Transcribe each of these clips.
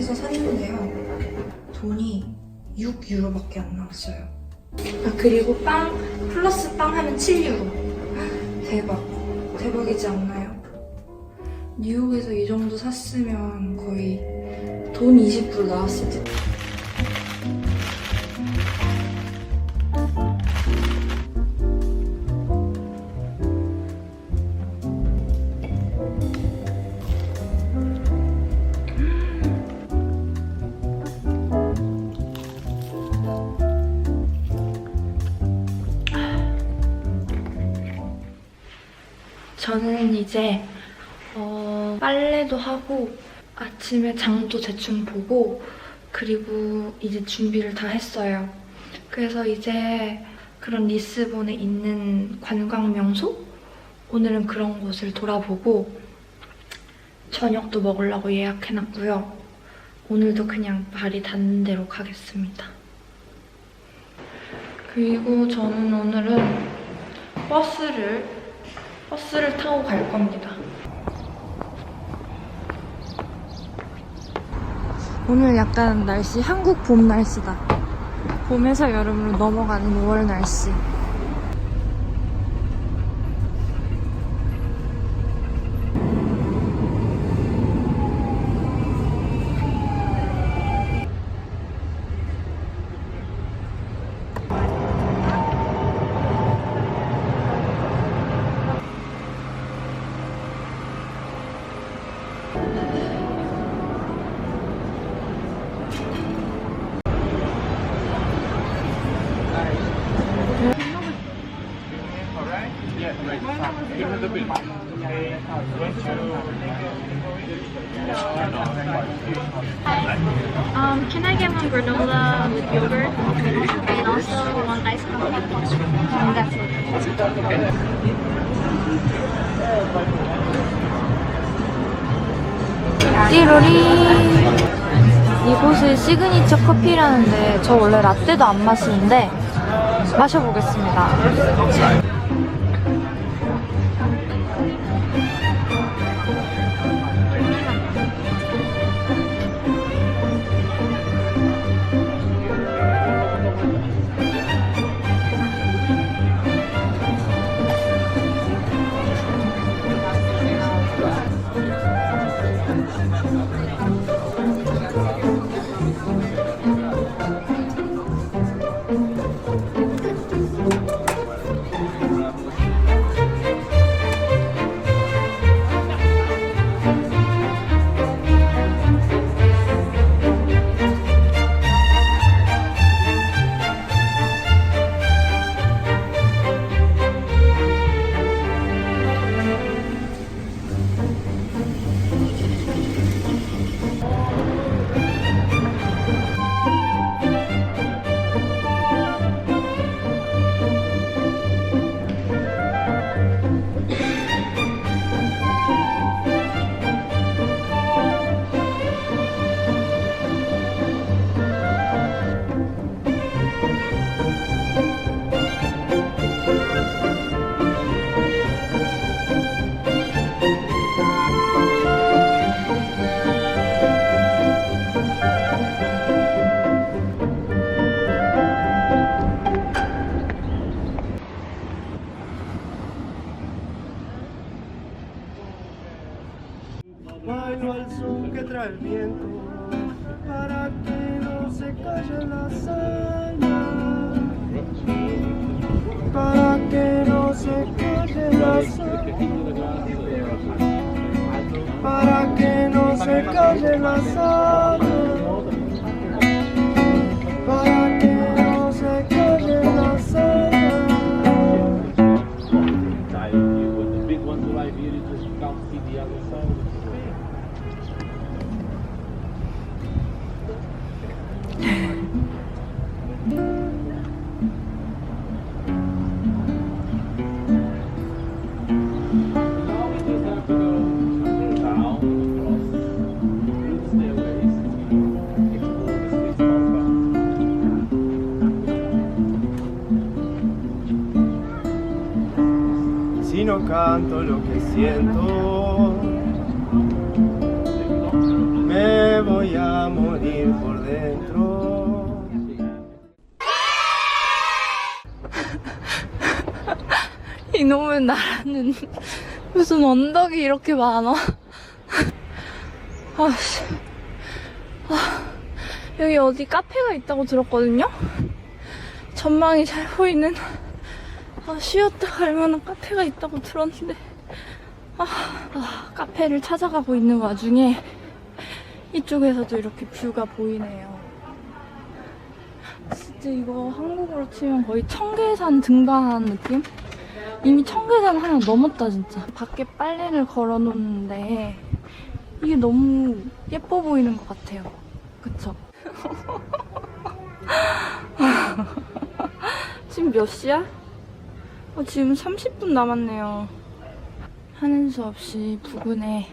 해서 샀는데요. 돈이 6유로밖에 안 나왔어요. 아, 그리고 빵 플러스 빵 하면 7유로. 대박. 대박이지 않나요? 뉴욕에서 이 정도 샀으면 거의 돈 20불 나왔을 듯. 저는 이제 빨래도 하고 아침에 장도 대충 보고 그리고 이제 준비를 다 했어요. 그래서 이제 그런 리스본에 있는 관광 명소? 오늘은 그런 곳을 돌아보고 저녁도 먹으려고 예약해놨고요. 오늘도 그냥 발이 닿는 대로 가겠습니다. 그리고 저는 오늘은 버스를 타고 갈 겁니다. 오늘 약간 날씨 한국 봄 날씨다. 봄에서 여름으로 넘어가는 5월 날씨. Can I get one granola with yogurt and also one iced coffee? That's okay. 띠로리. 이곳의 시그니처 커피라는데 저 원래 라떼도 안 마시는데 마셔보겠습니다. Bailo al son que trae el viento para que no se calle la hazaña, para que no se calle la hazaña, para que no se calle la hazaña, para que no se calle la hazaña. Si no canto lo que siento, me voy a morir por dentro. 이놈의 나라는 무슨 언덕이 이렇게 많아? 아씨. 여기 어디 카페가 있다고 들었거든요? 전망이 잘 보이는 쉬었다 갈 만한 카페가 있다고 들었는데 카페를 찾아가고 있는 와중에 이쪽에서도 이렇게 뷰가 보이네요. 진짜 이거 한국으로 치면 거의 청계산 등반하는 느낌? 이미 청계산 하나 넘었다 진짜. 밖에 빨래를 걸어놓는데 이게 너무 예뻐 보이는 것 같아요. 그쵸? 지금 몇 시야? 지금 30분 남았네요. 하는 수 없이 부근에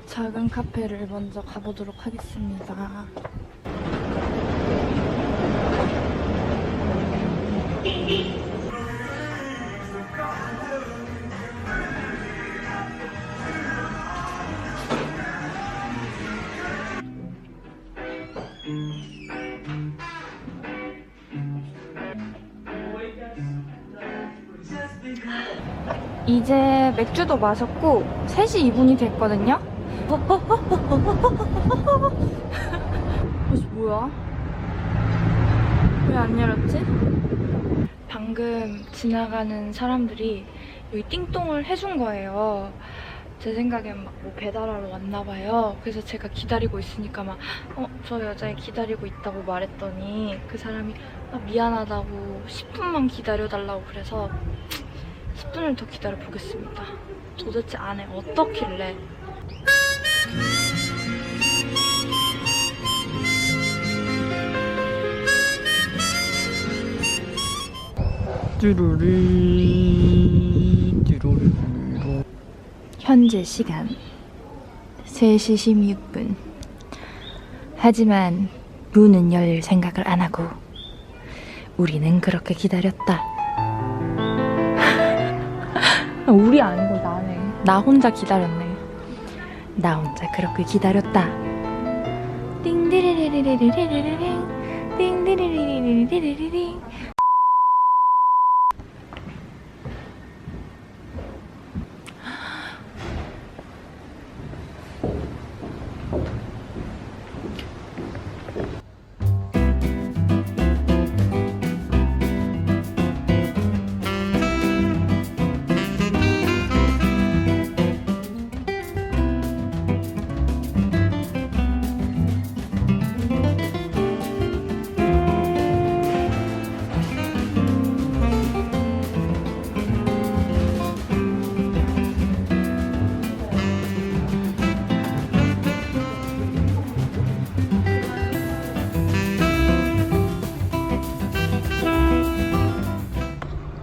작은 카페를 먼저 가보도록 하겠습니다. 이제 맥주도 마셨고 3시 2분이 됐거든요? 뭐야? 왜 안 열었지? 방금 지나가는 사람들이 여기 띵똥을 해준 거예요. 제 생각엔 막 뭐 배달하러 왔나봐요. 그래서 제가 기다리고 있으니까 막 저 여자애 기다리고 있다고 말했더니 그 사람이 미안하다고 10분만 기다려달라고 그래서 10분을 더 기다려 보겠습니다. 도대체 안에 어떻길래. 현재 시간 3시 16분. 하지만 문은 열 생각을 안 하고 우리는 그렇게 기다렸다. 우리 아니고 나네. 나 혼자 기다렸네. 나 혼자 그렇게 기다렸다. 띵디리리리리리리리링 띵디리리리리리리링.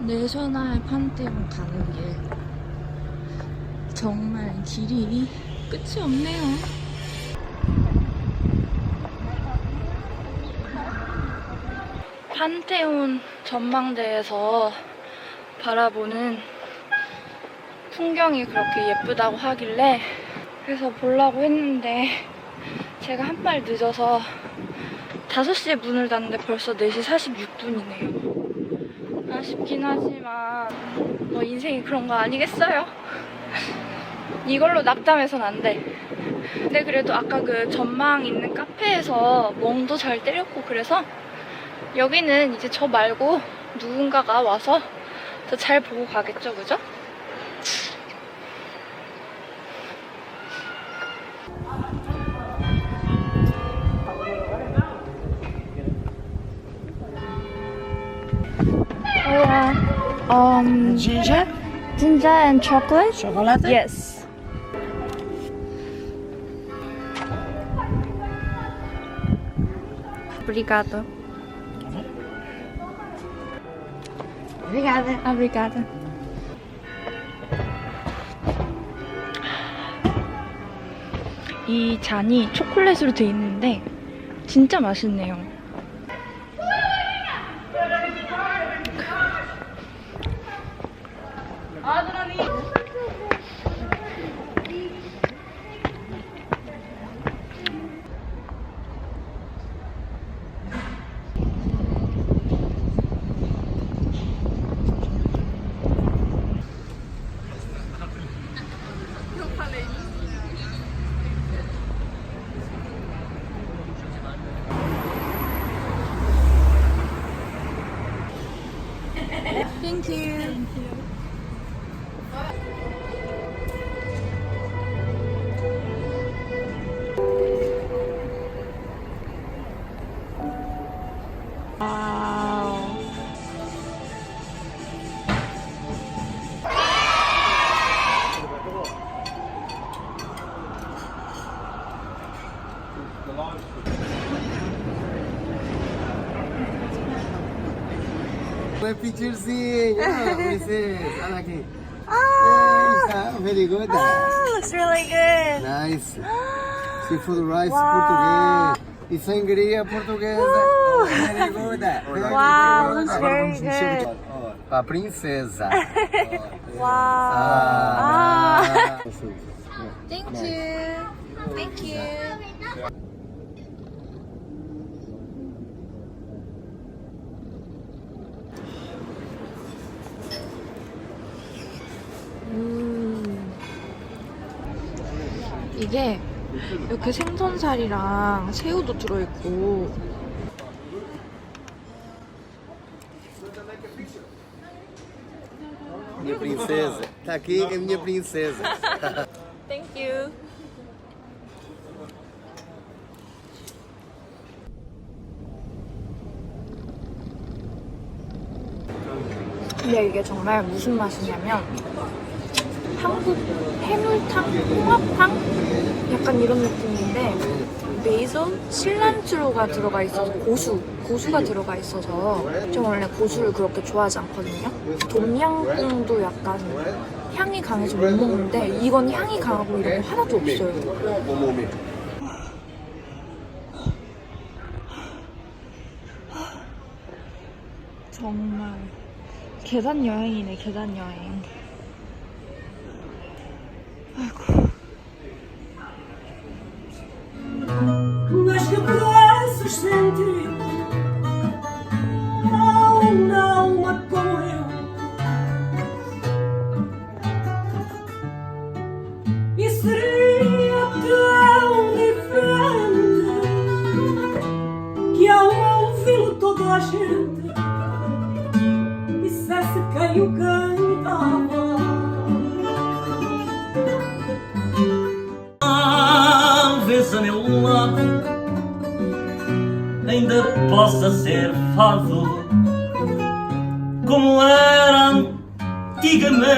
내셔널 판테온 가는 길. 정말 길이 끝이 없네요. 판테온 전망대에서 바라보는 풍경이 그렇게 예쁘다고 하길래 그래서 보려고 했는데 제가 한 발 늦어서 5시에 문을 닫는데 벌써 4시 46분이네요. 아쉽긴 하지만 뭐 인생이 그런 거 아니겠어요? 이걸로 낙담해선 안 돼. 근데 그래도 아까 그 전망 있는 카페에서 멍도 잘 때렸고 그래서 여기는 이제 저 말고 누군가가 와서 더 잘 보고 가겠죠, 그죠? Ginger? Ginger and chocolate? Chocolate? Yes. Obrigado. Obrigada. Obrigada. 이 잔이 초콜릿으로 돼 있는데 진짜 맛있네요. Thank you. 와우. My picturezinho. Oh, princess. Olha aqui. Ah, very good. Looks really good. Nice. Seafood rice Wow. português. E sangria portuguesa. Oh, very good. Wow, looks very good. Oh, pra princesa. Wow. Ah. Thank you. Thank you. 이게 이렇게 생선살이랑 새우도 들어있고 Minha princesa. Tá aqui é minha princesa. Thank you. 근데 이게 정말 무슨 맛이냐면 한국 해물탕, 홍합탕 약간 이런 느낌인데 베이솔, 실란트로가 들어가 있어서 고수가 들어가 있어서 저 원래 고수를 그렇게 좋아하지 않거든요. 돔양꿍도 약간 향이 강해서 못 먹는데 이건 향이 강하고 이런 거 하나도 없어요. 정말 계단 여행이네, 계단 여행. Mas que possas sentir uma alma como eu e seria tão diferente que ao ouvi-lo toda a gente dissesse quem o cantava. Talvez a meu lado ainda possa ser fado como era antigamente.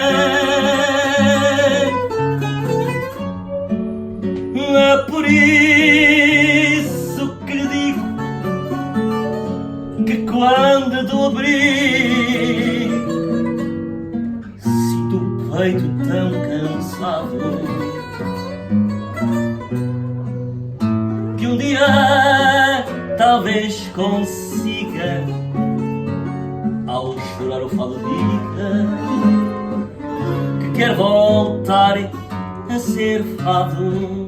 É por isso que lhe digo que quando do abrigo sinto o peito tão cansado que um dia talvez consiga, ao chorar o fado diga que quer voltar a ser fado.